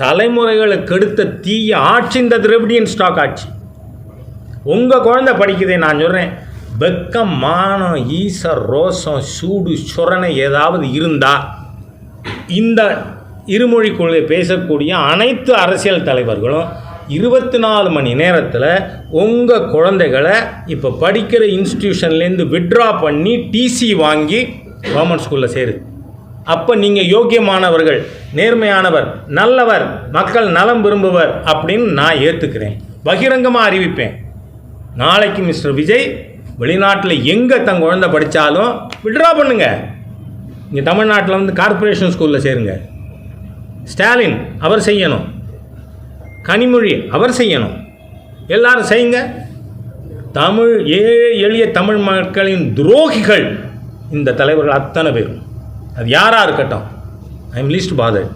தலைமுறைகளுக்கு எடுத்த தீய ஆட்சி இந்த திராவிடியன் ஸ்டாக் ஆட்சி. உங்கள் குழந்தை படிக்குதே, நான் சொல்கிறேன், வெக்கம், மானம், ஈசர், ரோசம், சூடு, சொரணை ஏதாவது இருந்தால் இந்த இருமொழி கொள்கை பேசக்கூடிய அனைத்து அரசியல் தலைவர்களும் 24 மணி நேரத்தில் உங்கள் குழந்தைகளை இப்போ படிக்கிற இன்ஸ்டிடியூஷன்லேருந்து விட்ரா பண்ணி டிசி வாங்கி கவர்மெண்ட் ஸ்கூலில் சேருது. அப்போ நீங்கள் யோக்கியமானவர்கள், நேர்மையானவர், நல்லவர், மக்கள் நலம் விரும்புவர் அப்படின்னு நான் ஏற்றுக்கிறேன், பகிரங்கமாக அறிவிப்பேன். நாளைக்கு மிஸ்டர் விஜய் வெளிநாட்டில் எங்கே தன் குழந்தை படித்தாலும் விட்ரா பண்ணுங்க. இங்கே தமிழ்நாட்டில் வந்து கார்ப்பரேஷன் ஸ்கூலில் சேருங்க. ஸ்டாலின் அவர் செய்யணும், கனிமொழி அவர் செய்யணும், எல்லாரும் செய்யுங்க. தமிழ் ஏழை எளிய தமிழ் மக்களின் துரோகிகள் இந்த தலைவர்கள் அத்தனை பேரும், அது யாராக இருக்கட்டும், ஐ எம் லீஸ்ட் பாதர்ட்.